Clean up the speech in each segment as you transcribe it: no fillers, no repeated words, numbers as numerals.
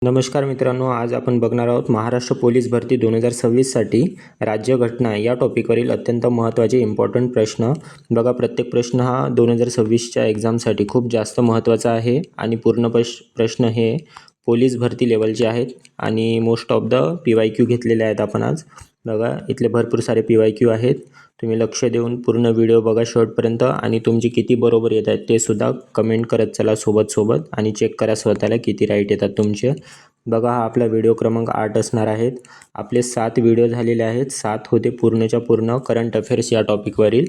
नमस्कार मित्रांनो, आज आपण बघणार आहोत महाराष्ट्र पोलीस भरती 2026 साठी राज्यघटना या टॉपिकवरील अत्यंत महत्त्वाचे इम्पॉर्टंट प्रश्न. बघा, प्रत्येक प्रश्न हा 2026च्या एक्झामसाठी खूप जास्त महत्त्वाचा आहे आणि पूर्ण प्रश्न हे पोलीस भरती लेवलचे आहेत आणि मोस्ट ऑफ द PYQ घेतलेले आहेत आपण आज. बघा, इथले भरपूर सारे PYQ आहेत. तुम्ही लक्ष देऊन पूर्ण व्हिडिओ बघा शेवटपर्यंत आणि तुमचे किती बरोबर येत आहेत ते सुद्धा कमेंट करत चला सोबत आणि चेक करा स्वतःला किती राईट येतात तुमचे. बघा, हा आपला व्हिडिओ क्रमांक 8 असणार आहेत. आपले 7 व्हिडिओ झालेले आहेत. 7 होते पूर्णच्या पूर्ण करंट अफेअर्स या टॉपिकवरील.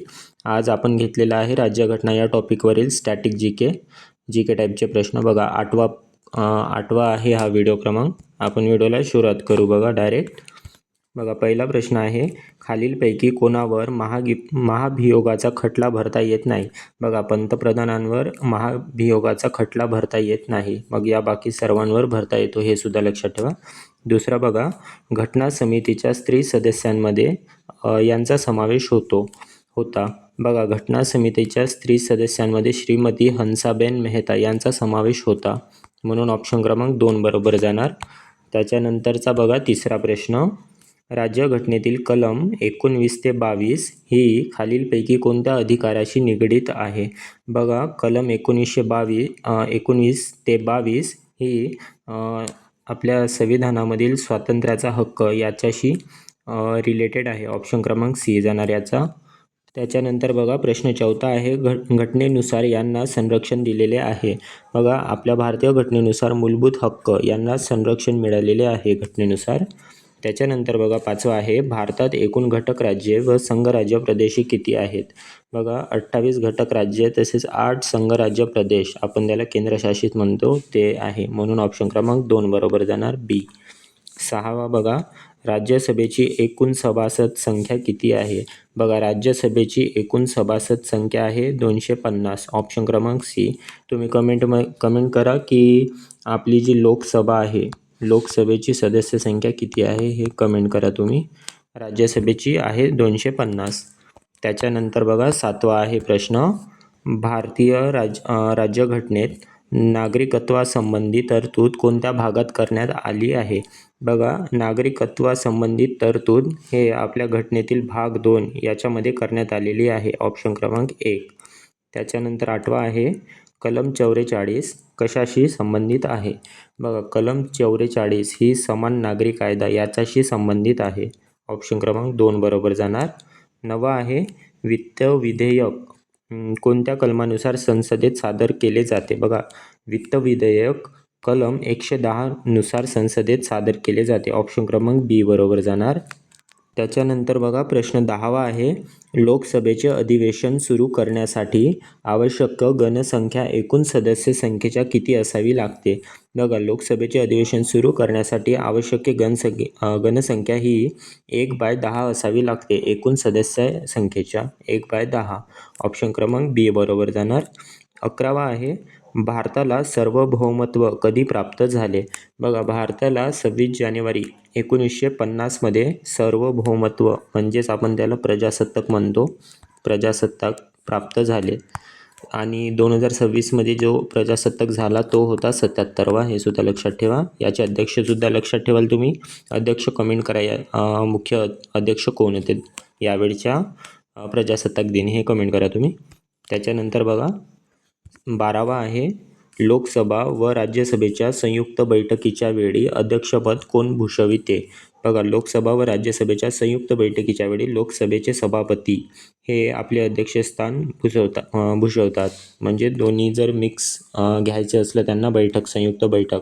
आज आपण घेतलेला आहे राज्यघटना या टॉपिकवरील स्टॅटिक जी के टाईपचे प्रश्न. बघा, आठवा आहे हा व्हिडिओ क्रमांक. आपण व्हिडिओला सुरुवात करू. बघा डायरेक्ट. बघा, पहिला प्रश्न आहे, खालीलपैकी कोणावर महाभियोगाचा खटला भरता येत नाही? बघा, पंतप्रधानांवर महाभियोगाचा खटला भरता येत नाही. मग या बाकी सर्वांवर भरता येतो, हे सुद्धा लक्षात ठेवा. दुसरा बघा, घटना समितीच्या स्त्री सदस्यांमध्ये यांचा समावेश होता. बघा, घटना समितीच्या स्त्री सदस्यांमध्ये श्रीमती हंसाबेन मेहता यांचा समावेश होता, म्हणून ऑप्शन क्रमांक 2 बरोबर जाणार. त्याच्यानंतरचा बघा तिसरा प्रश्न, राज्यघटनेतील कलम 19 ते 22 ही खालीलपैकी कोणत्या अधिकाराशी निगडीत आहे? बघा, कलम 19 ते 22 ही आपल्या संविधानामधील स्वातंत्र्याचा हक्क याच्याशी रिलेटेड आहे. ऑप्शन क्रमांक C जाणार याचा. त्याच्यानंतर बघा प्रश्न चौथा आहे, घटनेनुसार यांना संरक्षण दिलेले आहे. बघा, आपल्या भारतीय घटनेनुसार मूलभूत हक्क यांना संरक्षण मिळालेले आहे घटनेनुसार. त्याच्यानंतर बघा पाचवा आहे, भारतात एकूण घटक राज्ये व संघराज्य प्रदेश किती आहेत? बघा, 28 घटक राज्ये तसेच 8 संघराज्य प्रदेश, आपण त्याला केंद्रशासित म्हणतो, ते आहे, म्हणून ऑप्शन क्रमांक 2 बरोबर जाणार B. सहावा बघा, राज्यसभेची एकूण सभासद संख्या किती आहे? बघा, राज्यसभेची एकूण सभासद संख्या आहे 250. ऑप्शन क्रमांक C. तुम्ही कमेंट करा की आपली जी लोकसभा आहे, लोकसभेची सदस्य संख्या किती आहे हे कमेंट करा तुम्ही. राज्यसभेची आहे 250. त्याच्यानंतर बघा सातवा आहे प्रश्न, भारतीय राज्यघटनेत नागरिकत्वासंबंधी तरतूद कोणत्या भागात करण्यात आली आहे? बघा, नागरिकत्वासंबंधी तरतूद हे आपल्या घटनेतील भाग 2 याच्यामध्ये करण्यात आलेली आहे. ऑप्शन क्रमांक 1. त्याच्यानंतर आठवा आहे, कलम 44 कशाशी संबंधित आहे? बघा, कलम 44 ही समान नागरी कायदा याच्याशी संबंधित आहे. ऑप्शन क्रमांक 2 बरोबर जाणार. नवा आहे, वित्त विधेयक कोणत्या कलमानुसार संसदेत सादर केले जाते? बघा, वित्त विधेयक कलम 110 नुसार संसदेत सादर केले जाते. ऑप्शन क्रमांक B बरोबर जाणार. त्याच्यानंतर बघा प्रश्न 10वा आहे, लोकसभेचे अधिवेशन सुरू करण्यासाठी आवश्यक घनसंख्या एकूण सदस्य संख्येच्या किती असावी लागते? बघा, लोकसभेचे अधिवेशन सुरू करण्यासाठी आवश्यक घनसंख्या ही 1/10 असावी लागते, एकूण सदस्य संख्येच्या 1/10. ऑप्शन क्रमांक B बरोबर जाणार. 11वा आहे, भारताला सार्वभौमत्व कधी प्राप्त झाले? बघा, भारताला 26 जानेवारी 1950 मध्ये सार्वभौमत्व म्हणजेच आपण त्याला प्रजासत्ताक म्हणतो, प्रजासत्ताक प्राप्त झाले आणि 2026 मध्ये जो प्रजासत्ताक झाला तो होता 77वा. हे सुद्धा लक्षात ठेवा. याचे अध्यक्षसुद्धा लक्षात ठेवाल तुम्ही. अध्यक्ष कमेंट करा, मुख्य अध्यक्ष कोण होते यावेळच्या प्रजासत्ताक दिन, हे कमेंट करा तुम्ही. त्याच्यानंतर बघा 12वा आहे, लोकसभा व राज्यसभेच्या संयुक्त बैठकीच्या वेळी अध्यक्षपद कोण भूषविते? बघा, लोकसभा व राज्यसभेच्या संयुक्त बैठकीच्या वेळी लोकसभेचे सभापती हे आपले अध्यक्षस्थान भूषवतात. म्हणजे दोन्ही जर मिक्स घ्यायचे असलं त्यांना संयुक्त बैठक,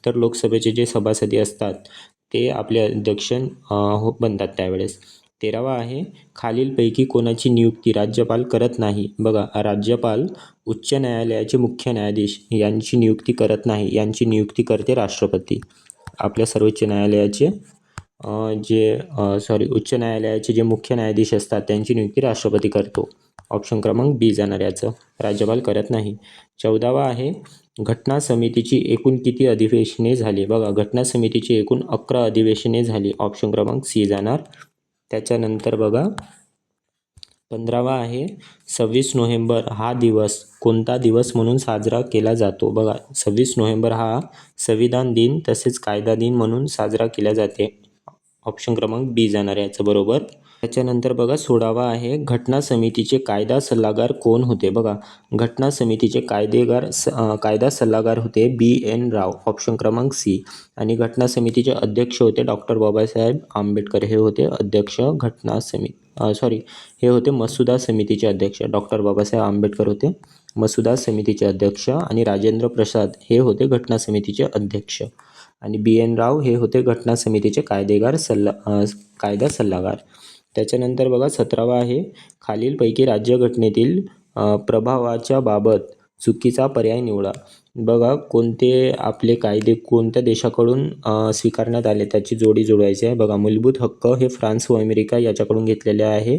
तर लोकसभेचे जे सभासदी असतात ते आपले अध्यक्ष बनतात त्यावेळेस. 13वा आहे, खालीलपैकी कोणाची नियुक्ती राज्यपाल करत नाही? बघा, राज्यपाल उच्च न्यायालयाचे मुख्य न्यायाधीश यांची नियुक्ती करत नाही, यांची नियुक्ती करते राष्ट्रपती. आपल्या सर्वोच्च न्यायालयाचे उच्च न्यायालयाचे जे मुख्य न्यायाधीश असतात त्यांची नियुक्ती राष्ट्रपती करतो. ऑप्शन क्रमांक B जाणार याचं, राज्यपाल करत नाही. 14वा आहे, घटना समितीची एकूण किती अधिवेशने झाली? बघा, घटना समितीची एकूण 11 अधिवेशने झाली. ऑप्शन क्रमांक C जाणार. त्याच्यानंतर बघा 15वा आहे 26 नोव्हेंबर हा दिवस कोणता दिवस म्हणून साजरा केला जातो? बघा 26 नोव्हेंबर हा संविधान दिन तसेच कायदा दिन म्हणून साजरा केला जाते. ऑप्शन क्रमांक बी जाणार आहे याचं बरोबर. त्याच्यानंतर बघा 16वा आहे घटना समितीचे कायदा सल्लागार कोण होते? बघा घटना समितीचे कायदा सल्लागार होते B.N. राव. ऑप्शन क्रमांक सी. आणि घटना समितीचे अध्यक्ष होते डॉक्टर बाबासाहेब आंबेडकर. हे होते अध्यक्ष घटना समिती हे होते मसुदा समितीचे अध्यक्ष. डॉक्टर बाबासाहेब आंबेडकर होते मसुदा समितीचे अध्यक्ष आणि राजेंद्र प्रसाद हे होते घटना समितीचे अध्यक्ष आणि B.N. राव हे होते घटना समितीचे कायदा सल्लागार. त्याच्यानंतर बघा 17वा आहे खालीलपैकी राज्यघटनेतील प्रभावाच्या बाबत चुकीचा पर्याय निवडा. बघा कोणते आपले कायदे कोणत्या देशाकडून स्वीकारण्यात आले त्याची जोडी जुळवायची आहे. बघा मूलभूत हक्क हे फ्रान्स व अमेरिका याच्याकडून घेतलेले आहे,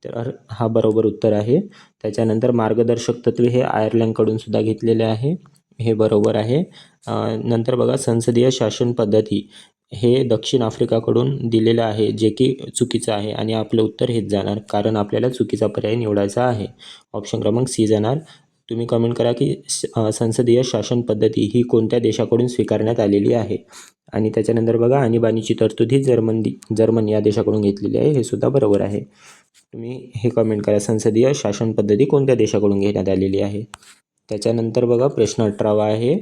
तर हा बरोबर उत्तर आहे. त्याच्यानंतर मार्गदर्शक तत्त्वे हे आयर्लंडकडून सुद्धा घेतलेले आहे, हे बरोबर आहे. नंतर बघा संसदीय शासन पद्धती हे दक्षिण आफ्रिकाकडून दिलेलं आहे, जे की चुकीचं आहे आणि आपलं उत्तर हेच जाणार कारण आपल्याला चुकीचा पर्याय निवडायचा आहे. ऑप्शन क्रमांक सी जाणार. तुम्ही कमेंट करा की संसदीय शासन पद्धती ही कोणत्या देशाकडून स्वीकारण्यात आलेली आहे. आणि त्याच्यानंतर बघा आणीबाणीची तरतूद ही जर्मन या देशाकडून घेतलेली आहे, हे सुद्धा बरोबर आहे. तुम्ही हे कमेंट करा संसदीय शासन पद्धती कोणत्या देशाकडून घेण्यात आलेली आहे. त्याच्यानंतर बघा प्रश्न 18वा आहे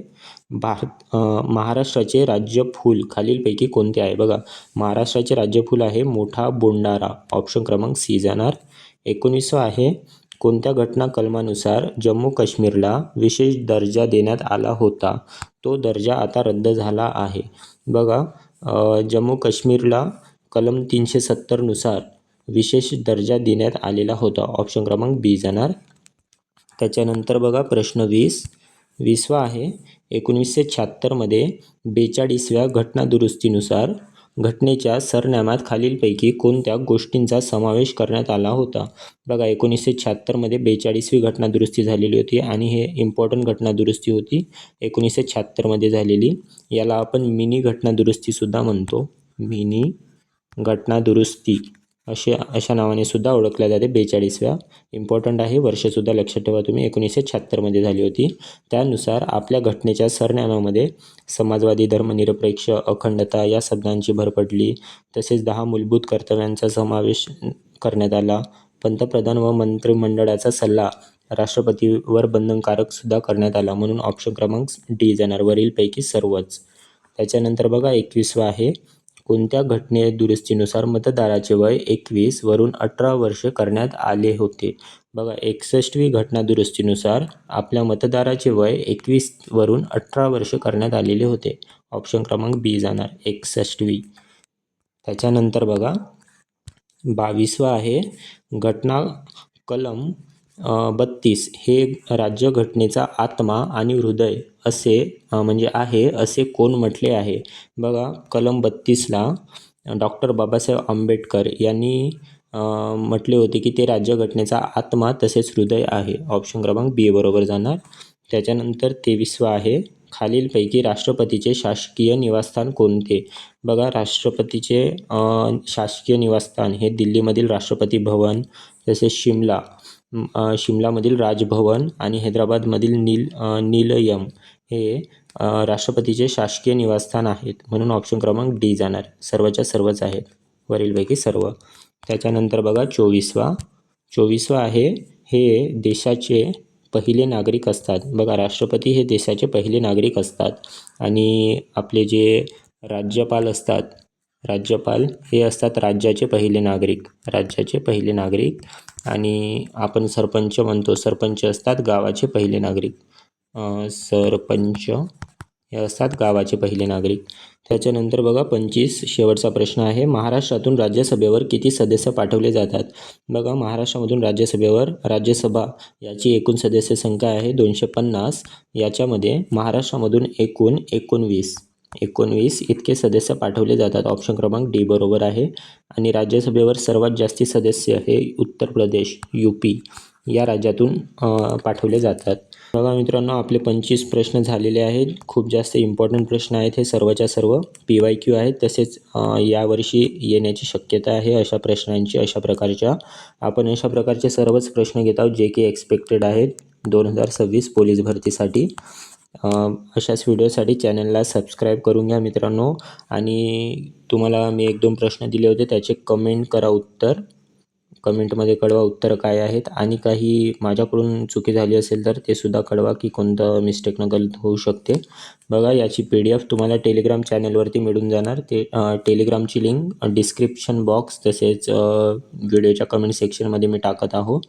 महाराष्ट्राचे राज्यफूल खालीलपैकी कोणते आहे? बघा महाराष्ट्राचे राज्यफूल आहे मोठा बोंडारा. ऑप्शन क्रमांक सी जाणार. 19वा आहे कोणत्या घटना कलमानुसार जम्मू काश्मीरला विशेष दर्जा देण्यात आला होता? तो दर्जा आता रद्द झाला आहे. बघा जम्मू काश्मीरला कलम 370 नुसार विशेष दर्जा देण्यात आलेला होता. ऑप्शन क्रमांक बी जाणार. त्याच्यानंतर बघा प्रश्न 20वा आहे 1976मध्ये 42व्या घटनादुरुस्तीनुसार घटनेच्या सरनाम्यात खालीलपैकी कोणत्या गोष्टींचा समावेश करण्यात आला होता? बघा 1976मध्ये 42वी घटनादुरुस्ती झालेली होती आणि हे इम्पॉर्टंट घटनादुरुस्ती होती 1976मध्ये झालेली. याला आपण मिनी घटनादुरुस्तीसुद्धा म्हणतो. मिनी घटनादुरुस्ती अशा नावाने सुद्धा ओळखल्या जाते. 42व्या इम्पॉर्टंट आहे, वर्षसुद्धा लक्षात ठेवा तुम्ही. 1976मध्ये झाली होती. त्यानुसार आपल्या घटनेच्या सरनाम्यामध्ये समाजवादी, धर्मनिरपेक्ष, अखंडता या शब्दांची भर पडली. तसेच 10 मूलभूत कर्तव्यांचा समावेश करण्यात आला. पंतप्रधान व मंत्रिमंडळाचा सल्ला राष्ट्रपतीवर बंधनकारक सुद्धा करण्यात आला. म्हणून ऑप्शन क्रमांक डी जाणार, वरीलपैकी सर्वच. त्याच्यानंतर बघा 21वा आहे कोणत्या दुरुस्तीनुसार मतदाराचे वय 21 वरून 18 वर्षे करण्यात आले होते? बघा 61वी घटनादुरुस्तीनुसार आपल्या मतदाराचे वय 21 वरून 18 वर्षे करण्यात आलेले होते. ऑप्शन क्रमांक बी जाणार, 61वी. त्याच्यानंतर बघा 22वा आहे घटना कलम 32 हे राज्यघटनेचा आत्मा आणि हृदय असे आहे असे कोण म्हटले आहे? बघा कलम 32ला डॉक्टर बाबासाहेब आंबेडकर यांनी म्हटले होते की ते राज्यघटनेचा आत्मा तसेच हृदय आहे. ऑप्शन क्रमांक बी बरोबर जाणार. त्याच्यानंतर 23वा आहे खालीलपैकी राष्ट्रपतीचे शासकीय निवासस्थान कोणते? बघा राष्ट्रपतीचे शासकीय निवासस्थान हे दिल्लीमधील राष्ट्रपती भवन, तसेच शिमलामधील राजभवन आणि हैदराबादमधील निलयम हे राष्ट्रपतीचे शासकीय निवासस्थान आहेत. म्हणून ऑप्शन क्रमांक डी जाणार, सर्वच्या सर्वच आहेत, वरीलपैकी सर्व. त्याच्यानंतर बघा 24वा आहे हे देशाचे पहिले नागरिक असतात. बघा राष्ट्रपती हे देशाचे पहिले नागरिक असतात आणि आपले जे राज्यपाल असतात, राज्यपाल हे असतात राज्याचे पहिले नागरिक. आणि आपण सरपंच म्हणतो, सरपंच असतात गावाचे पहिले नागरिक. सरपंच हे असतात गावाचे पहिले नागरिक. त्याच्यानंतर बघा 25 शेवटचा प्रश्न आहे महाराष्ट्रातून राज्यसभेवर किती सदस्य पाठवले जातात? बघा महाराष्ट्रामधून राज्यसभा याची एकूण सदस्य संख्या आहे 250. याच्यामध्ये महाराष्ट्रामधून एकूण 19 इतके सदस्य पाठवले जातात. ऑप्शन क्रमांक डी बरोबर आहे. आणि राज्यसभेवर सर्वात जास्ती सदस्य हे उत्तर प्रदेश, UP या राज्यातून पाठवले जातात. बघा मित्रांनो, आपले 25 प्रश्न झालेले आहेत. खूप जास्त इम्पॉर्टंट प्रश्न आहेत हे सर्वच्या सर्व. PYQ आहेत. तसेच यावर्षी येण्याची शक्यता आहे अशा प्रश्नांची, अशा प्रकारच्या. आपण अशा प्रकारचे सर्वच प्रश्न घेत आहोत जे की एक्सपेक्टेड आहेत 2026 पोलीस भरतीसाठी. अशाच व्हिडिओसाठी चॅनलला सबस्क्राईब करून घ्या मित्रांनो. आणि तुम्हाला मी 1-2 प्रश्न दिले होते, त्याचे कमेंट करा उत्तर. कमेंटमध्ये कळवा उत्तरं काय आहेत, आणि काही माझ्याकडून चुकी झाली असेल तर ते सुद्धा कळवा की कोणतं मिस्टेकनं गलत होऊ शकते. बघा, याची PDF तुम्हाला टेलिग्राम चॅनलवरती मिळून जाणार. ते टेलिग्रामची लिंक डिस्क्रिप्शन बॉक्स तसेच व्हिडिओच्या कमेंट सेक्शनमध्ये मी टाकत आहो.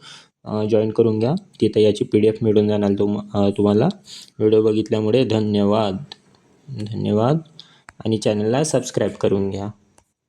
जॉईन करून घ्या. तिथं याची PDF मिळून जाणार तुम्हाला. व्हिडिओ बघितल्यामुळे धन्यवाद. आणि चॅनलला सबस्क्राईब करून घ्या.